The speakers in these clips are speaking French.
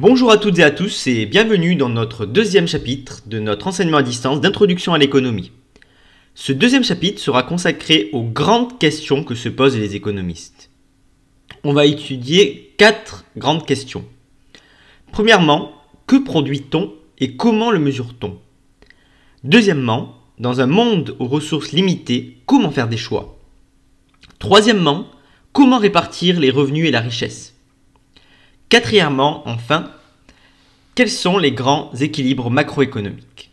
Bonjour à toutes et à tous et bienvenue dans notre deuxième chapitre de notre enseignement à distance d'introduction à l'économie. Ce deuxième chapitre sera consacré aux grandes questions que se posent les économistes. On va étudier 4 grandes questions. Premièrement, que produit-on et comment le mesure-t-on? Deuxièmement, dans un monde aux ressources limitées, comment faire des choix? Troisièmement, comment répartir les revenus et la richesse? Quatrièmement, enfin, quels sont les grands équilibres macroéconomiques?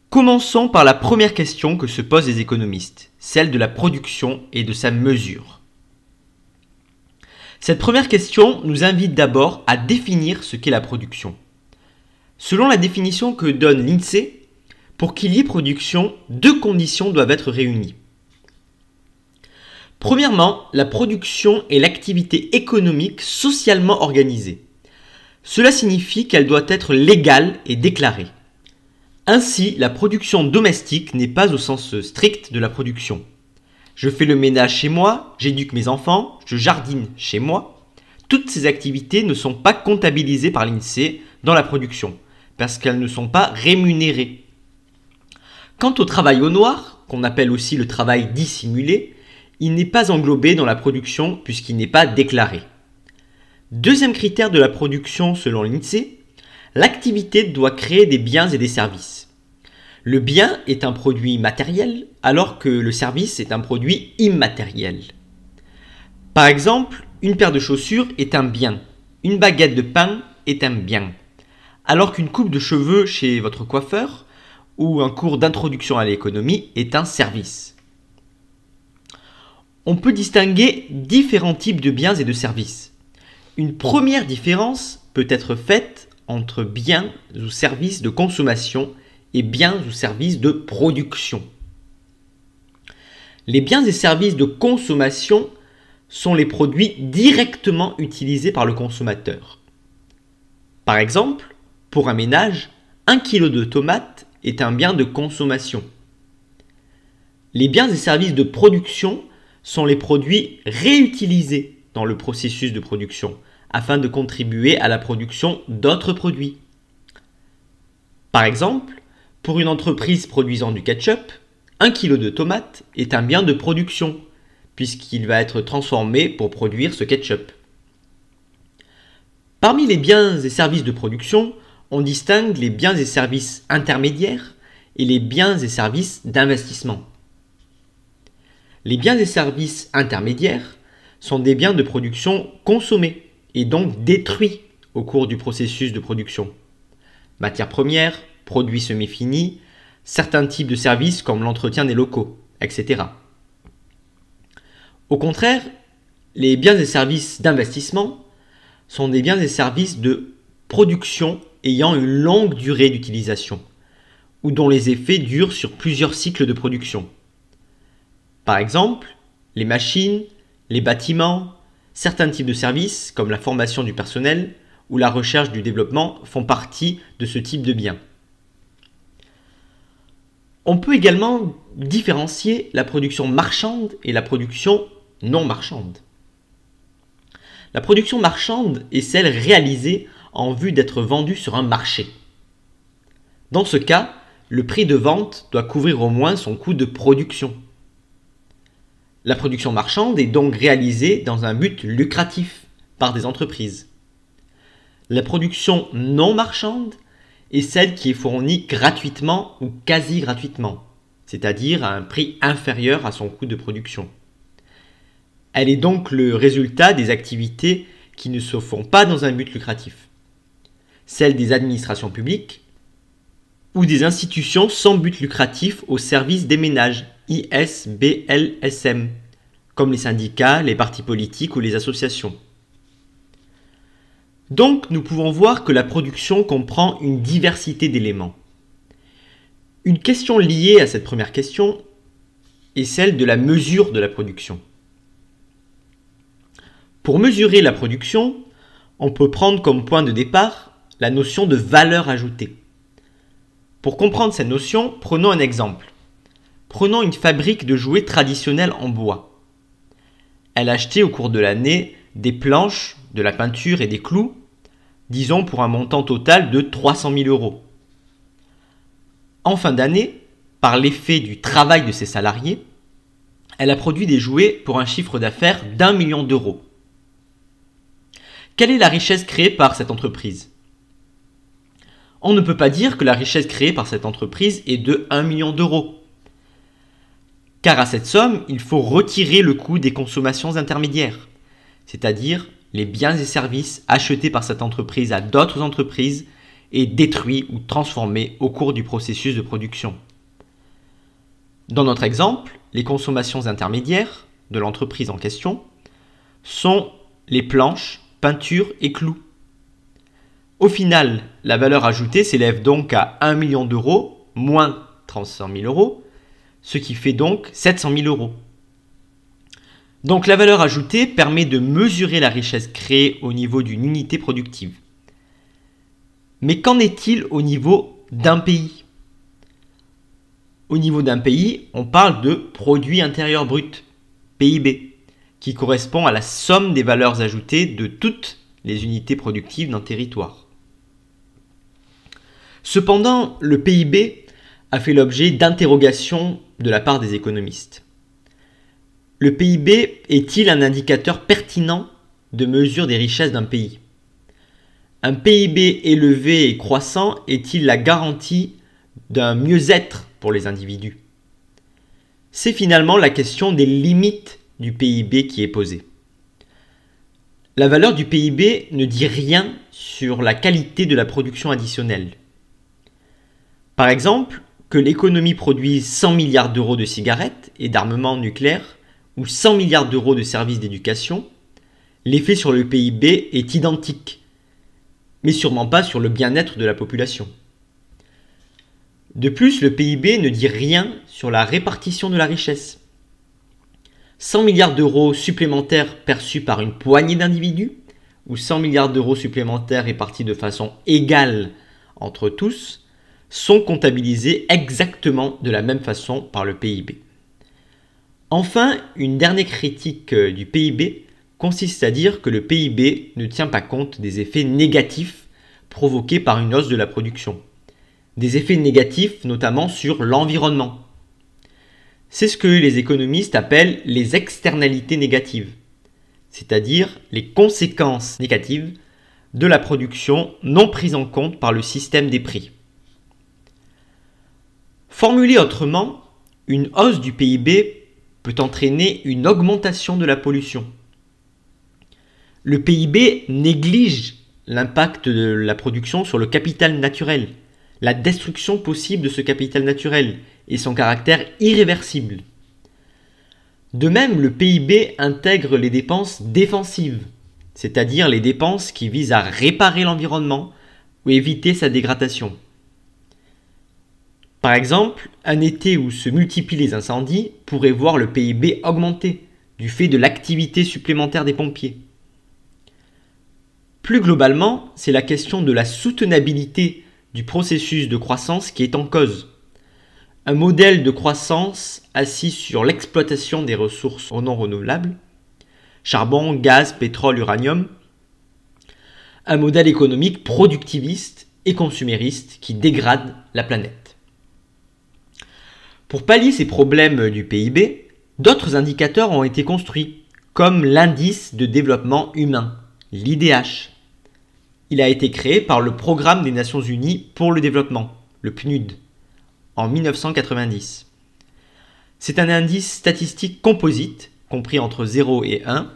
Commençons par la première question que se posent les économistes, celle de la production et de sa mesure. Cette première question nous invite d'abord à définir ce qu'est la production. Selon la définition que donne l'INSEE, pour qu'il y ait production, 2 conditions doivent être réunies. Premièrement, la production est l'activité économique socialement organisée. Cela signifie qu'elle doit être légale et déclarée. Ainsi, la production domestique n'est pas au sens strict de la production. Je fais le ménage chez moi, j'éduque mes enfants, je jardine chez moi. Toutes ces activités ne sont pas comptabilisées par l'INSEE dans la production, parce qu'elles ne sont pas rémunérées. Quant au travail au noir, qu'on appelle aussi le travail dissimulé, il n'est pas englobé dans la production puisqu'il n'est pas déclaré. Deuxième critère de la production selon l'INSEE, l'activité doit créer des biens et des services. Le bien est un produit matériel alors que le service est un produit immatériel. Par exemple, une paire de chaussures est un bien, une baguette de pain est un bien, alors qu'une coupe de cheveux chez votre coiffeur ou un cours d'introduction à l'économie est un service. On peut distinguer différents types de biens et de services. Une première différence peut être faite entre biens ou services de consommation et biens ou services de production. Les biens et services de consommation sont les produits directement utilisés par le consommateur. Par exemple, pour un ménage, 1 kg de tomates est un bien de consommation. Les biens et services de production sont les produits réutilisés dans le processus de production afin de contribuer à la production d'autres produits. Par exemple, pour une entreprise produisant du ketchup, 1 kg de tomates est un bien de production puisqu'il va être transformé pour produire ce ketchup. Parmi les biens et services de production, on distingue les biens et services intermédiaires et les biens et services d'investissement. Les biens et services intermédiaires sont des biens de production consommés et donc détruits au cours du processus de production. Matières premières, produits semi-finis, certains types de services comme l'entretien des locaux, etc. Au contraire, les biens et services d'investissement sont des biens et services de production ayant une longue durée d'utilisation ou dont les effets durent sur plusieurs cycles de production. Par exemple, les machines, les bâtiments, certains types de services comme la formation du personnel ou la recherche du développement font partie de ce type de biens. On peut également différencier la production marchande et la production non marchande. La production marchande est celle réalisée en vue d'être vendue sur un marché. Dans ce cas, le prix de vente doit couvrir au moins son coût de production. La production marchande est donc réalisée dans un but lucratif par des entreprises. La production non marchande est celle qui est fournie gratuitement ou quasi gratuitement, c'est-à-dire à un prix inférieur à son coût de production. Elle est donc le résultat des activités qui ne se font pas dans un but lucratif, celles des administrations publiques ou des institutions sans but lucratif au service des ménages, ISBLSM, comme les syndicats, les partis politiques ou les associations. Donc, nous pouvons voir que la production comprend une diversité d'éléments. Une question liée à cette première question est celle de la mesure de la production. Pour mesurer la production, on peut prendre comme point de départ la notion de valeur ajoutée. Pour comprendre cette notion, prenons un exemple. Prenons une fabrique de jouets traditionnels en bois. Elle a acheté au cours de l'année des planches, de la peinture et des clous, disons pour un montant total de 300 000 euros. En fin d'année, par l'effet du travail de ses salariés, elle a produit des jouets pour un chiffre d'affaires d'1 million d'euros. Quelle est la richesse créée par cette entreprise ? On ne peut pas dire que la richesse créée par cette entreprise est de 1 million d'euros. Car à cette somme, il faut retirer le coût des consommations intermédiaires, c'est-à-dire les biens et services achetés par cette entreprise à d'autres entreprises et détruits ou transformés au cours du processus de production. Dans notre exemple, les consommations intermédiaires de l'entreprise en question sont les planches, peintures et clous. Au final, la valeur ajoutée s'élève donc à 1 million d'euros moins 300 000 euros, ce qui fait donc 700 000 euros. Donc la valeur ajoutée permet de mesurer la richesse créée au niveau d'une unité productive. Mais qu'en est-il au niveau d'un pays ? Au niveau d'un pays, on parle de produit intérieur brut, PIB, qui correspond à la somme des valeurs ajoutées de toutes les unités productives d'un territoire. Cependant, le PIB a fait l'objet d'interrogations de la part des économistes. Le PIB est-il un indicateur pertinent de mesure des richesses d'un pays ? Un PIB élevé et croissant est-il la garantie d'un mieux-être pour les individus ? C'est finalement la question des limites du PIB qui est posée. La valeur du PIB ne dit rien sur la qualité de la production additionnelle. Par exemple, que l'économie produise 100 milliards d'euros de cigarettes et d'armements nucléaires ou 100 milliards d'euros de services d'éducation, l'effet sur le PIB est identique, mais sûrement pas sur le bien-être de la population. De plus, le PIB ne dit rien sur la répartition de la richesse. 100 milliards d'euros supplémentaires perçus par une poignée d'individus ou 100 milliards d'euros supplémentaires répartis de façon égale entre tous sont comptabilisés exactement de la même façon par le PIB. Enfin, une dernière critique du PIB consiste à dire que le PIB ne tient pas compte des effets négatifs provoqués par une hausse de la production. Des effets négatifs notamment sur l'environnement. C'est ce que les économistes appellent les externalités négatives, c'est-à-dire les conséquences négatives de la production non prises en compte par le système des prix. Formulé autrement, une hausse du PIB peut entraîner une augmentation de la pollution. Le PIB néglige l'impact de la production sur le capital naturel, la destruction possible de ce capital naturel et son caractère irréversible. De même, le PIB intègre les dépenses défensives, c'est-à-dire les dépenses qui visent à réparer l'environnement ou éviter sa dégradation. Par exemple, un été où se multiplient les incendies pourrait voir le PIB augmenter du fait de l'activité supplémentaire des pompiers. Plus globalement, c'est la question de la soutenabilité du processus de croissance qui est en cause. Un modèle de croissance assis sur l'exploitation des ressources non renouvelables, charbon, gaz, pétrole, uranium, un modèle économique productiviste et consumériste qui dégrade la planète. Pour pallier ces problèmes du PIB, d'autres indicateurs ont été construits, comme l'indice de développement humain, l'IDH. Il a été créé par le Programme des Nations Unies pour le développement, le PNUD, en 1990. C'est un indice statistique composite, compris entre 0 et 1,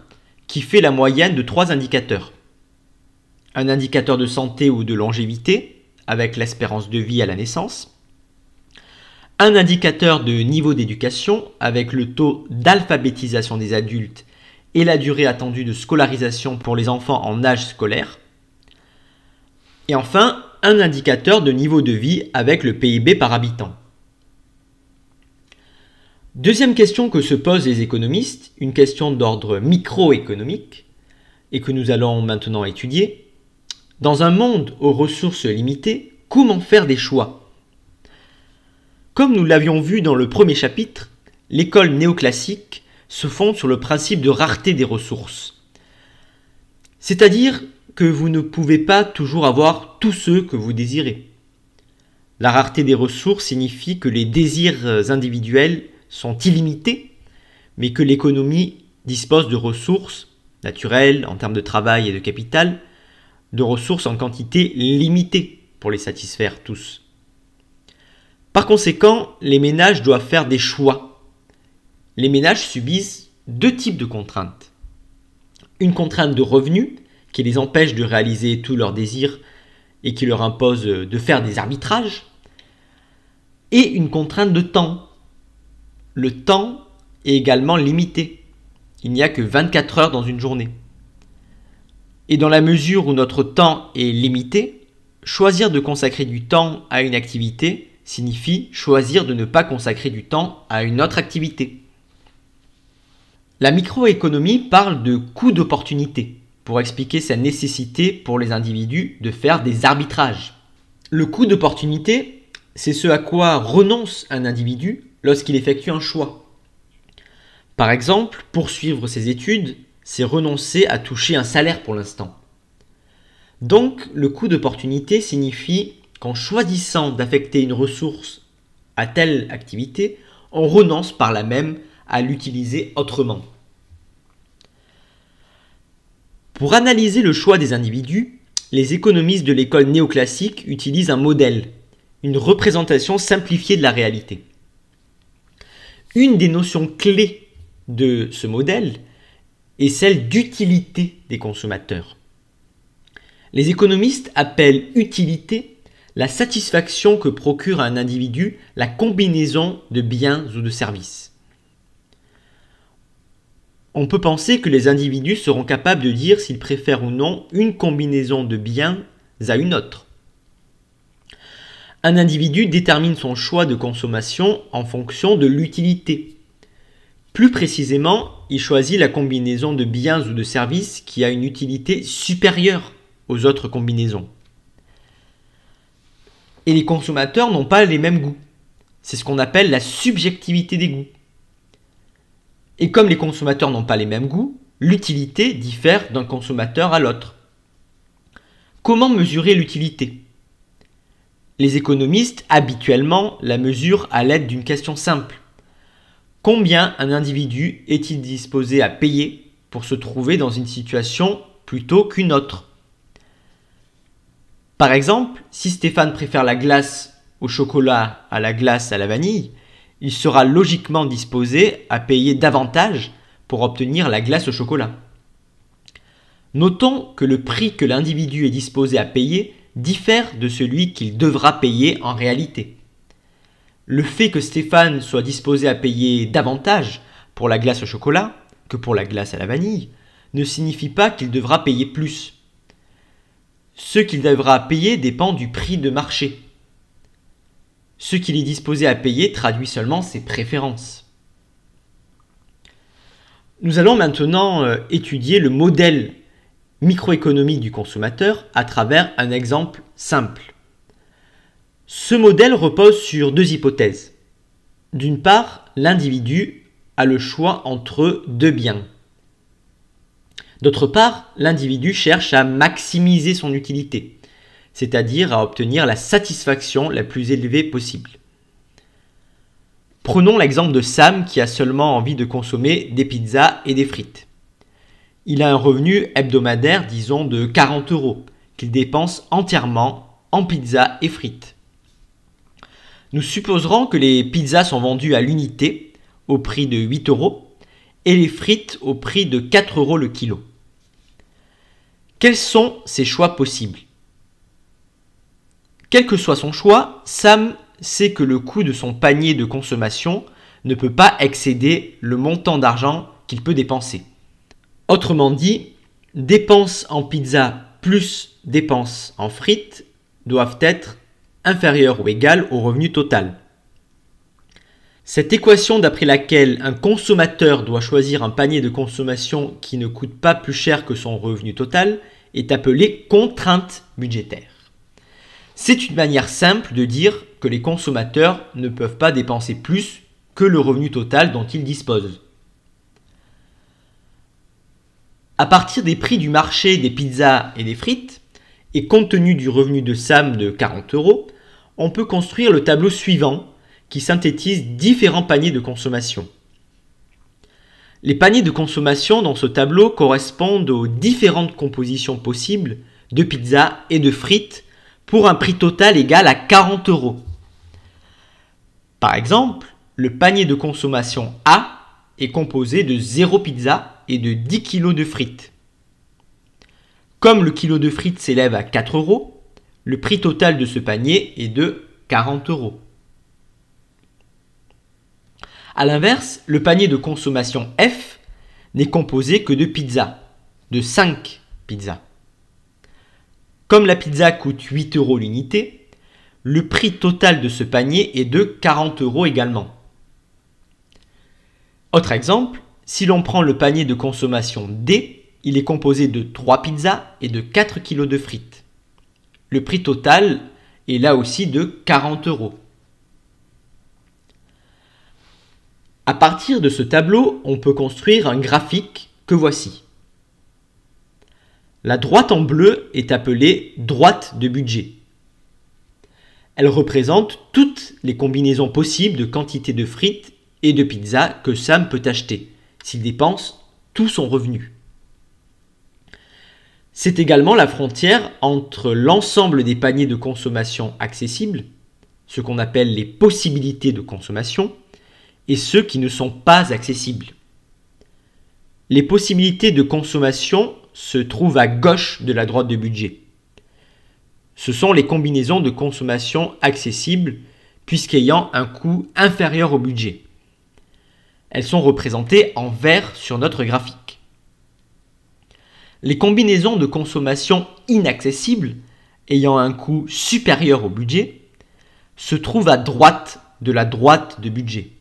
qui fait la moyenne de 3 indicateurs. Un indicateur de santé ou de longévité, avec l'espérance de vie à la naissance. Un indicateur de niveau d'éducation, avec le taux d'alphabétisation des adultes et la durée attendue de scolarisation pour les enfants en âge scolaire. Et enfin, un indicateur de niveau de vie avec le PIB par habitant. Deuxième question que se posent les économistes, une question d'ordre microéconomique, et que nous allons maintenant étudier. Dans un monde aux ressources limitées, comment faire des choix ? Comme nous l'avions vu dans le premier chapitre, l'école néoclassique se fonde sur le principe de rareté des ressources. C'est-à-dire que vous ne pouvez pas toujours avoir tous ceux que vous désirez. La rareté des ressources signifie que les désirs individuels sont illimités, mais que l'économie dispose de ressources naturelles en termes de travail et de capital, de ressources en quantité limitée pour les satisfaire tous. Par conséquent, les ménages doivent faire des choix. Les ménages subissent deux types de contraintes. Une contrainte de revenus qui les empêche de réaliser tous leurs désirs et qui leur impose de faire des arbitrages, et une contrainte de temps. Le temps est également limité. Il n'y a que 24 heures dans une journée. Et dans la mesure où notre temps est limité, choisir de consacrer du temps à une activité signifie choisir de ne pas consacrer du temps à une autre activité. La microéconomie parle de coût d'opportunité pour expliquer sa nécessité pour les individus de faire des arbitrages. Le coût d'opportunité, c'est ce à quoi renonce un individu lorsqu'il effectue un choix. Par exemple, poursuivre ses études, c'est renoncer à toucher un salaire pour l'instant. Donc, le coût d'opportunité signifie qu'en choisissant d'affecter une ressource à telle activité, on renonce par là même à l'utiliser autrement. Pour analyser le choix des individus, les économistes de l'école néoclassique utilisent un modèle, une représentation simplifiée de la réalité. Une des notions clés de ce modèle est celle d'utilité des consommateurs. Les économistes appellent utilité la satisfaction que procure à un individu la combinaison de biens ou de services. On peut penser que les individus seront capables de dire s'ils préfèrent ou non une combinaison de biens à une autre. Un individu détermine son choix de consommation en fonction de l'utilité. Plus précisément, il choisit la combinaison de biens ou de services qui a une utilité supérieure aux autres combinaisons. Et les consommateurs n'ont pas les mêmes goûts. C'est ce qu'on appelle la subjectivité des goûts. Et comme les consommateurs n'ont pas les mêmes goûts, l'utilité diffère d'un consommateur à l'autre. Comment mesurer l'utilité ? Les économistes, habituellement, la mesurent à l'aide d'une question simple. Combien un individu est-il disposé à payer pour se trouver dans une situation plutôt qu'une autre ? Par exemple, si Stéphane préfère la glace au chocolat à la glace à la vanille, il sera logiquement disposé à payer davantage pour obtenir la glace au chocolat. Notons que le prix que l'individu est disposé à payer diffère de celui qu'il devra payer en réalité. Le fait que Stéphane soit disposé à payer davantage pour la glace au chocolat que pour la glace à la vanille ne signifie pas qu'il devra payer plus. Ce qu'il devra payer dépend du prix de marché. Ce qu'il est disposé à payer traduit seulement ses préférences. Nous allons maintenant étudier le modèle microéconomique du consommateur à travers un exemple simple. Ce modèle repose sur deux hypothèses. D'une part, l'individu a le choix entre deux biens. D'autre part, l'individu cherche à maximiser son utilité, c'est-à-dire à obtenir la satisfaction la plus élevée possible. Prenons l'exemple de Sam qui a seulement envie de consommer des pizzas et des frites. Il a un revenu hebdomadaire, disons, de 40 € qu'il dépense entièrement en pizzas et frites. Nous supposerons que les pizzas sont vendues à l'unité au prix de 8 € et les frites au prix de 4 € le kilo. Quels sont ces choix possibles ? Quel que soit son choix, Sam sait que le coût de son panier de consommation ne peut pas excéder le montant d'argent qu'il peut dépenser. Autrement dit, dépenses en pizza plus dépenses en frites doivent être inférieures ou égales au revenu total. Cette équation d'après laquelle un consommateur doit choisir un panier de consommation qui ne coûte pas plus cher que son revenu total est appelée contrainte budgétaire. C'est une manière simple de dire que les consommateurs ne peuvent pas dépenser plus que le revenu total dont ils disposent. À partir des prix du marché des pizzas et des frites, et compte tenu du revenu de Sam de 40 €, on peut construire le tableau suivant qui synthétise différents paniers de consommation. Les paniers de consommation dans ce tableau correspondent aux différentes compositions possibles de pizzas et de frites pour un prix total égal à 40 €. Par exemple, le panier de consommation A est composé de 0 pizza et de 10 kg de frites. Comme le kilo de frites s'élève à 4 €, le prix total de ce panier est de 40 €. A l'inverse, le panier de consommation F n'est composé que de pizzas, de 5 pizzas. Comme la pizza coûte 8 € l'unité, le prix total de ce panier est de 40 € également. Autre exemple, si l'on prend le panier de consommation D, il est composé de 3 pizzas et de 4 kg de frites. Le prix total est là aussi de 40 €. À partir de ce tableau, on peut construire un graphique que voici. La droite en bleu est appelée droite de budget. Elle représente toutes les combinaisons possibles de quantité de frites et de pizzas que Sam peut acheter s'il dépense tout son revenu. C'est également la frontière entre l'ensemble des paniers de consommation accessibles, ce qu'on appelle les possibilités de consommation, et ceux qui ne sont pas accessibles. Les possibilités de consommation se trouvent à gauche de la droite de budget. Ce sont les combinaisons de consommation accessibles puisqu'ayant un coût inférieur au budget. Elles sont représentées en vert sur notre graphique. Les combinaisons de consommation inaccessibles ayant un coût supérieur au budget se trouvent à droite de la droite de budget.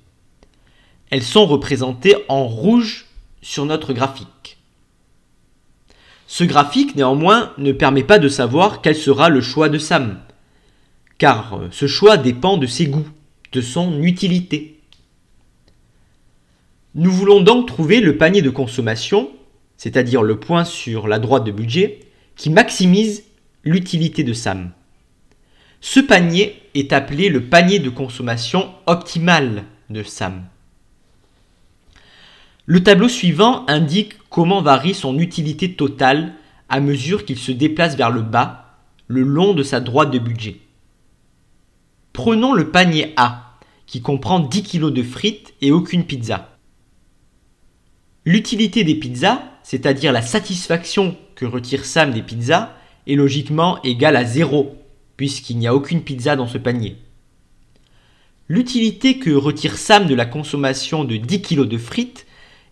Elles sont représentées en rouge sur notre graphique. Ce graphique, néanmoins, ne permet pas de savoir quel sera le choix de Sam, car ce choix dépend de ses goûts, de son utilité. Nous voulons donc trouver le panier de consommation, c'est-à-dire le point sur la droite de budget, qui maximise l'utilité de Sam. Ce panier est appelé le panier de consommation optimal de Sam. Le tableau suivant indique comment varie son utilité totale à mesure qu'il se déplace vers le bas, le long de sa droite de budget. Prenons le panier A, qui comprend 10 kg de frites et aucune pizza. L'utilité des pizzas, c'est-à-dire la satisfaction que retire Sam des pizzas, est logiquement égale à 0, puisqu'il n'y a aucune pizza dans ce panier. L'utilité que retire Sam de la consommation de 10 kg de frites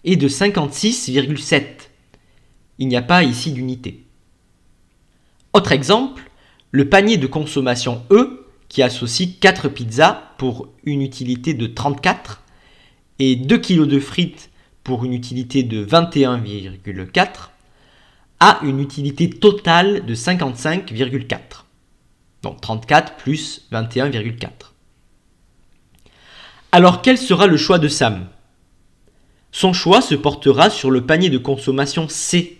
est de 56,7. Il n'y a pas ici d'unité. Autre exemple, le panier de consommation E, qui associe 4 pizzas pour une utilité de 34 et 2 kg de frites pour une utilité de 21,4, a une utilité totale de 55,4. Donc 34 plus 21,4. Alors quel sera le choix de Sam ? Son choix se portera sur le panier de consommation C,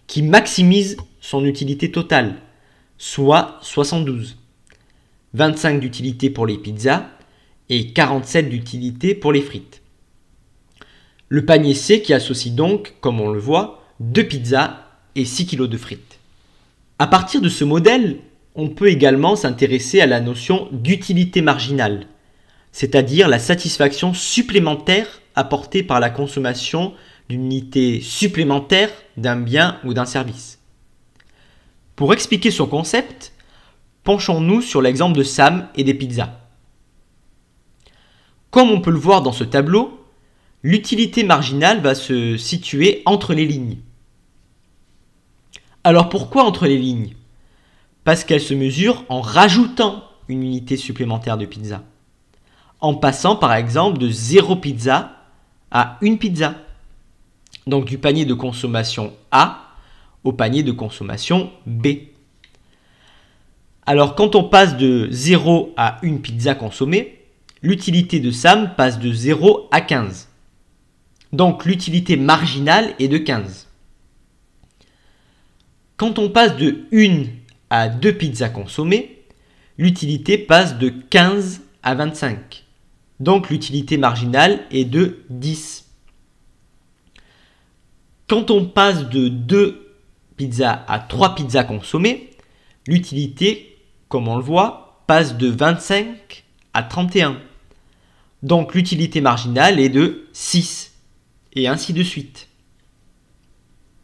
qui maximise son utilité totale, soit 72. 25 d'utilité pour les pizzas et 47 d'utilité pour les frites. Le panier C qui associe donc, comme on le voit, 2 pizzas et 6 kg de frites. À partir de ce modèle, on peut également s'intéresser à la notion d'utilité marginale, c'est-à-dire la satisfaction supplémentaire apportée par la consommation d'une unité supplémentaire d'un bien ou d'un service. Pour expliquer ce concept, penchons-nous sur l'exemple de Sam et des pizzas. Comme on peut le voir dans ce tableau, l'utilité marginale va se situer entre les lignes. Alors pourquoi entre les lignes ? Parce qu'elle se mesure en rajoutant une unité supplémentaire de pizza, en passant par exemple de 0 pizza à 1 pizza, donc du panier de consommation A au panier de consommation B. Alors quand on passe de 0 à 1 pizza consommée, l'utilité de Sam passe de 0 à 15. Donc l'utilité marginale est de 15. Quand on passe de 1 à 2 pizzas consommées, l'utilité passe de 15 à 25. Donc l'utilité marginale est de 10. Quand on passe de 2 pizzas à 3 pizzas consommées, l'utilité, comme on le voit, passe de 25 à 31. Donc l'utilité marginale est de 6, et ainsi de suite.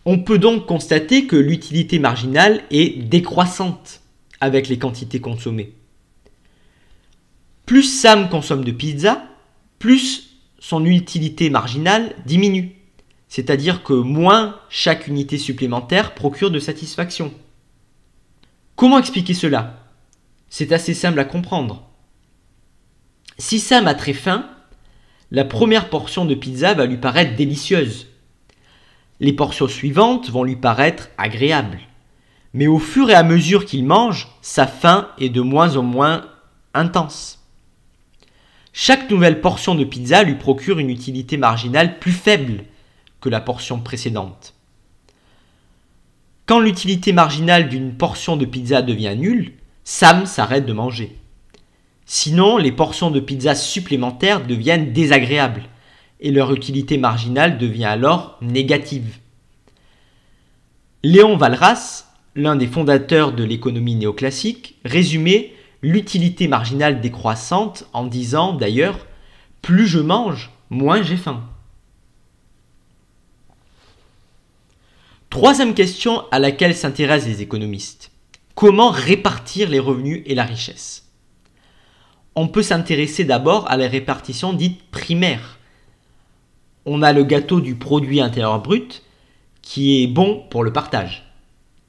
On peut donc constater que l'utilité marginale est décroissante avec les quantités consommées. Plus Sam consomme de pizza, plus son utilité marginale diminue. C'est-à-dire que moins chaque unité supplémentaire procure de satisfaction. Comment expliquer cela ? C'est assez simple à comprendre. Si Sam a très faim, la première portion de pizza va lui paraître délicieuse. Les portions suivantes vont lui paraître agréables. Mais au fur et à mesure qu'il mange, sa faim est de moins en moins intense. Chaque nouvelle portion de pizza lui procure une utilité marginale plus faible que la portion précédente. Quand l'utilité marginale d'une portion de pizza devient nulle, Sam s'arrête de manger. Sinon, les portions de pizza supplémentaires deviennent désagréables et leur utilité marginale devient alors négative. Léon Walras, l'un des fondateurs de l'économie néoclassique, résumait l'utilité marginale décroissante en disant d'ailleurs « plus je mange, moins j'ai faim ». Troisième question à laquelle s'intéressent les économistes. Comment répartir les revenus et la richesse ? On peut s'intéresser d'abord à la répartition dite primaire. On a le gâteau du produit intérieur brut qui est bon pour le partage.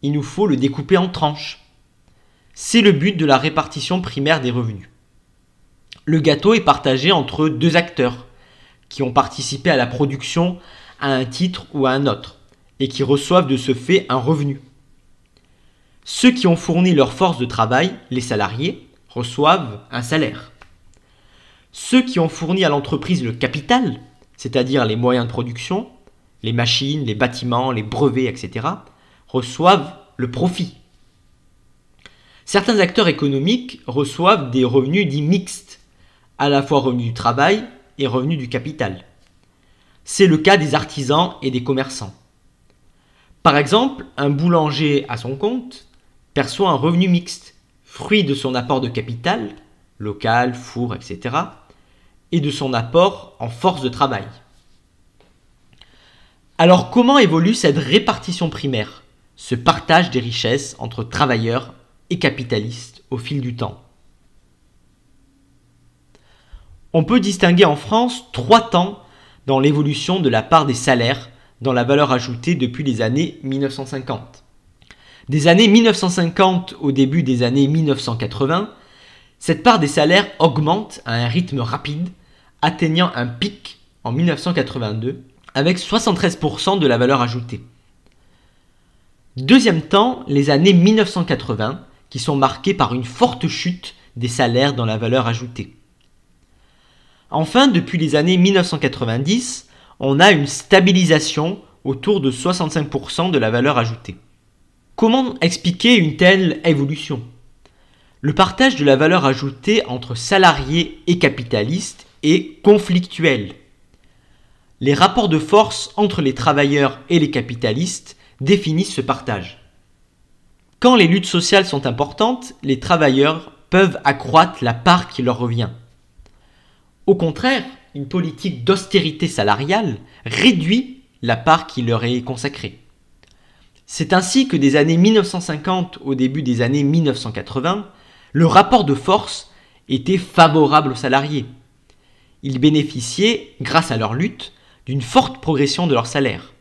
Il nous faut le découper en tranches. C'est le but de la répartition primaire des revenus. Le gâteau est partagé entre deux acteurs qui ont participé à la production à un titre ou à un autre et qui reçoivent de ce fait un revenu. Ceux qui ont fourni leur force de travail, les salariés, reçoivent un salaire. Ceux qui ont fourni à l'entreprise le capital, c'est-à-dire les moyens de production, les machines, les bâtiments, les brevets, etc., reçoivent le profit. Certains acteurs économiques reçoivent des revenus dits mixtes, à la fois revenus du travail et revenus du capital. C'est le cas des artisans et des commerçants. Par exemple, un boulanger à son compte perçoit un revenu mixte, fruit de son apport de capital, local, four, etc., et de son apport en force de travail. Alors comment évolue cette répartition primaire, ce partage des richesses entre travailleurs et capitalistes au fil du temps ? On peut distinguer en France 3 temps dans l'évolution de la part des salaires dans la valeur ajoutée depuis les années 1950. Des années 1950 au début des années 1980, cette part des salaires augmente à un rythme rapide, atteignant un pic en 1982 avec 73% de la valeur ajoutée. Deuxième temps, les années 1980, qui sont marquées par une forte chute des salaires dans la valeur ajoutée. Enfin, depuis les années 1990, on a une stabilisation autour de 65% de la valeur ajoutée. Comment expliquer une telle évolution ? Le partage de la valeur ajoutée entre salariés et capitalistes est conflictuel. Les rapports de force entre les travailleurs et les capitalistes définissent ce partage. Quand les luttes sociales sont importantes, les travailleurs peuvent accroître la part qui leur revient. Au contraire, une politique d'austérité salariale réduit la part qui leur est consacrée. C'est ainsi que des années 1950 au début des années 1980, le rapport de force était favorable aux salariés. Ils bénéficiaient, grâce à leur lutte, d'une forte progression de leur salaire.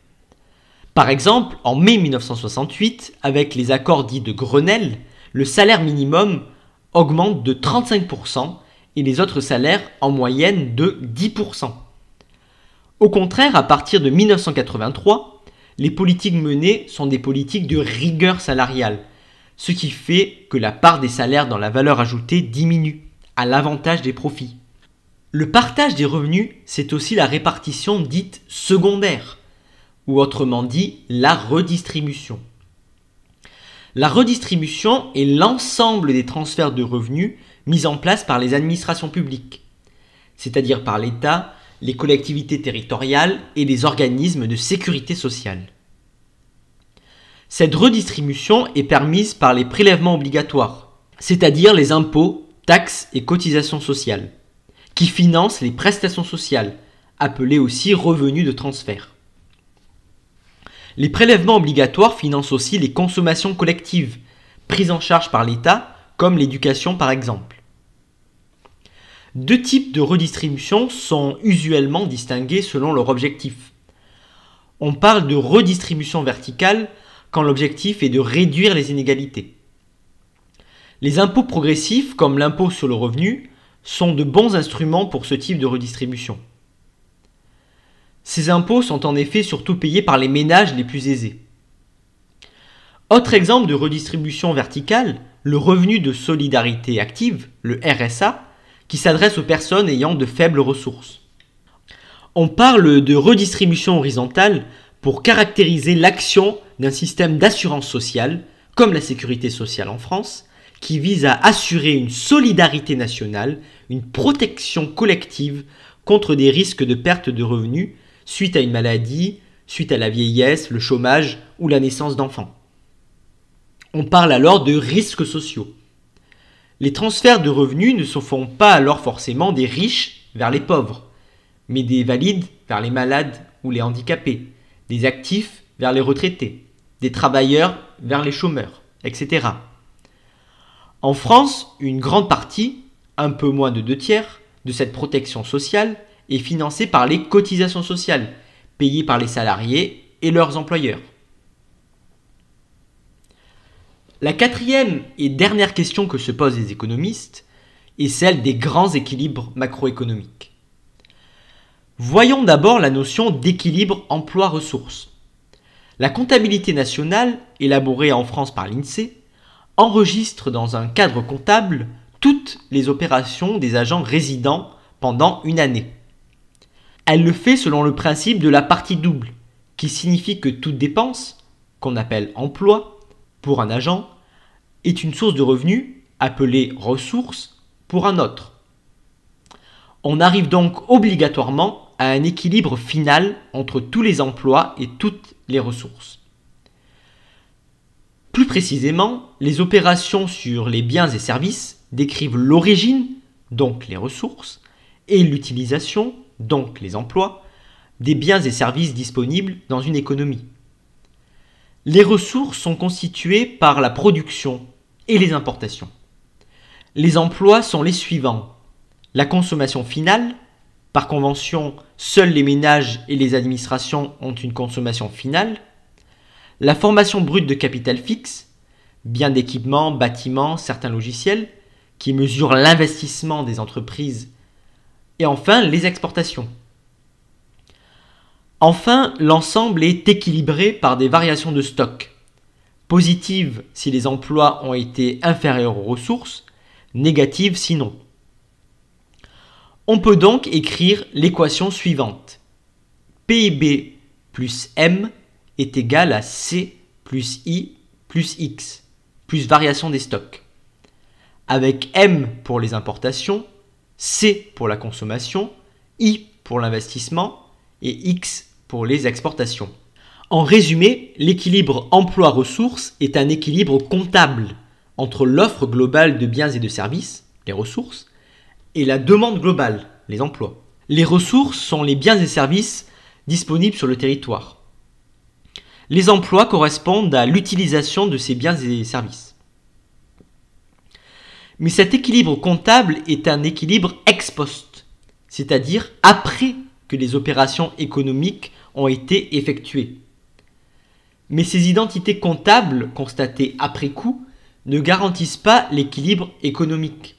Par exemple, en mai 1968, avec les accords dits de Grenelle, le salaire minimum augmente de 35% et les autres salaires en moyenne de 10%. Au contraire, à partir de 1983, les politiques menées sont des politiques de rigueur salariale, ce qui fait que la part des salaires dans la valeur ajoutée diminue, à l'avantage des profits. Le partage des revenus, c'est aussi la répartition dite secondaire, ou autrement dit, la redistribution. La redistribution est l'ensemble des transferts de revenus mis en place par les administrations publiques, c'est-à-dire par l'État, les collectivités territoriales et les organismes de sécurité sociale. Cette redistribution est permise par les prélèvements obligatoires, c'est-à-dire les impôts, taxes et cotisations sociales, qui financent les prestations sociales, appelées aussi revenus de transfert. Les prélèvements obligatoires financent aussi les consommations collectives, prises en charge par l'État, comme l'éducation par exemple. Deux types de redistribution sont usuellement distingués selon leur objectif. On parle de redistribution verticale quand l'objectif est de réduire les inégalités. Les impôts progressifs, comme l'impôt sur le revenu, sont de bons instruments pour ce type de redistribution. Ces impôts sont en effet surtout payés par les ménages les plus aisés. Autre exemple de redistribution verticale, le revenu de solidarité active, le RSA, qui s'adresse aux personnes ayant de faibles ressources. On parle de redistribution horizontale pour caractériser l'action d'un système d'assurance sociale, comme la sécurité sociale en France, qui vise à assurer une solidarité nationale, une protection collective contre des risques de perte de revenus suite à une maladie, suite à la vieillesse, le chômage ou la naissance d'enfants. On parle alors de risques sociaux. Les transferts de revenus ne se font pas alors forcément des riches vers les pauvres, mais des valides vers les malades ou les handicapés, des actifs vers les retraités, des travailleurs vers les chômeurs, etc. En France, une grande partie, un peu moins de 2/3, de cette protection sociale est financée par les cotisations sociales, payées par les salariés et leurs employeurs. La quatrième et dernière question que se posent les économistes est celle des grands équilibres macroéconomiques. Voyons d'abord la notion d'équilibre emploi-ressources. La comptabilité nationale, élaborée en France par l'INSEE, enregistre dans un cadre comptable toutes les opérations des agents résidents pendant une année. Elle le fait selon le principe de la partie double, qui signifie que toute dépense, qu'on appelle emploi, pour un agent, est une source de revenus, appelée ressources, pour un autre. On arrive donc obligatoirement à un équilibre final entre tous les emplois et toutes les ressources. Plus précisément, les opérations sur les biens et services décrivent l'origine, donc les ressources, et l'utilisation, donc les emplois, des biens et services disponibles dans une économie. Les ressources sont constituées par la production et les importations. Les emplois sont les suivants. La consommation finale, par convention, seuls les ménages et les administrations ont une consommation finale. La formation brute de capital fixe, biens d'équipement, bâtiments, certains logiciels, qui mesurent l'investissement des entreprises. Et enfin, les exportations. Enfin, l'ensemble est équilibré par des variations de stock. Positives si les emplois ont été inférieurs aux ressources, négatives sinon. On peut donc écrire l'équation suivante. PIB plus M est égal à C plus I plus X, plus variation des stocks. Avec M pour les importations, C pour la consommation, I pour l'investissement et X pour les exportations. En résumé, l'équilibre emploi-ressources est un équilibre comptable entre l'offre globale de biens et de services, les ressources, et la demande globale, les emplois. Les ressources sont les biens et services disponibles sur le territoire. Les emplois correspondent à l'utilisation de ces biens et services. Mais cet équilibre comptable est un équilibre ex post, c'est-à-dire après que les opérations économiques ont été effectuées. Mais ces identités comptables constatées après coup ne garantissent pas l'équilibre économique.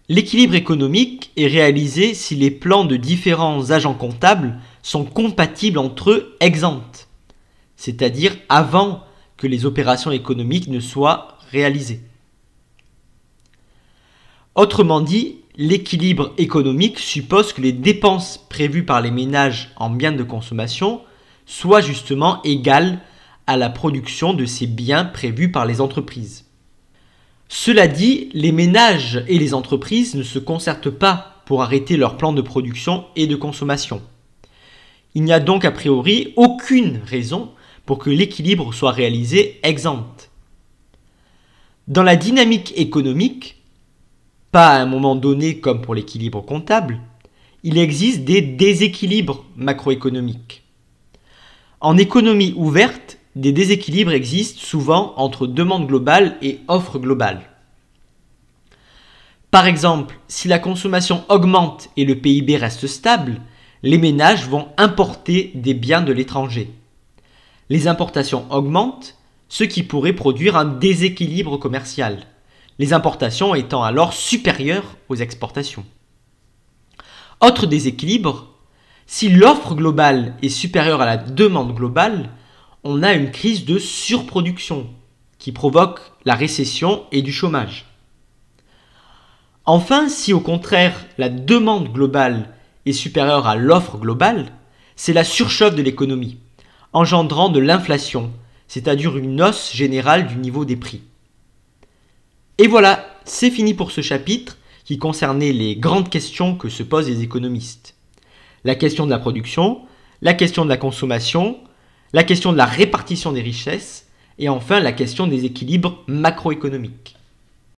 L'équilibre économique est réalisé si les plans de différents agents comptables sont compatibles entre eux ex ante, c'est-à-dire avant que les opérations économiques ne soient réalisées. Autrement dit, l'équilibre économique suppose que les dépenses prévues par les ménages en biens de consommation soient justement égales à la production de ces biens prévus par les entreprises. Cela dit, les ménages et les entreprises ne se concertent pas pour arrêter leur plan de production et de consommation. Il n'y a donc a priori aucune raison pour que l'équilibre soit réalisé ex ante. Dans la dynamique économique, pas à un moment donné comme pour l'équilibre comptable, il existe des déséquilibres macroéconomiques. En économie ouverte, des déséquilibres existent souvent entre demande globale et offre globale. Par exemple, si la consommation augmente et le PIB reste stable, les ménages vont importer des biens de l'étranger. Les importations augmentent, ce qui pourrait produire un déséquilibre commercial, les importations étant alors supérieures aux exportations. Autre déséquilibre, si l'offre globale est supérieure à la demande globale, on a une crise de surproduction qui provoque la récession et du chômage. Enfin, si au contraire la demande globale est supérieure à l'offre globale, c'est la surchauffe de l'économie, engendrant de l'inflation, c'est-à-dire une hausse générale du niveau des prix. Et voilà, c'est fini pour ce chapitre qui concernait les grandes questions que se posent les économistes. La question de la production, la question de la consommation, la question de la répartition des richesses et enfin la question des équilibres macroéconomiques.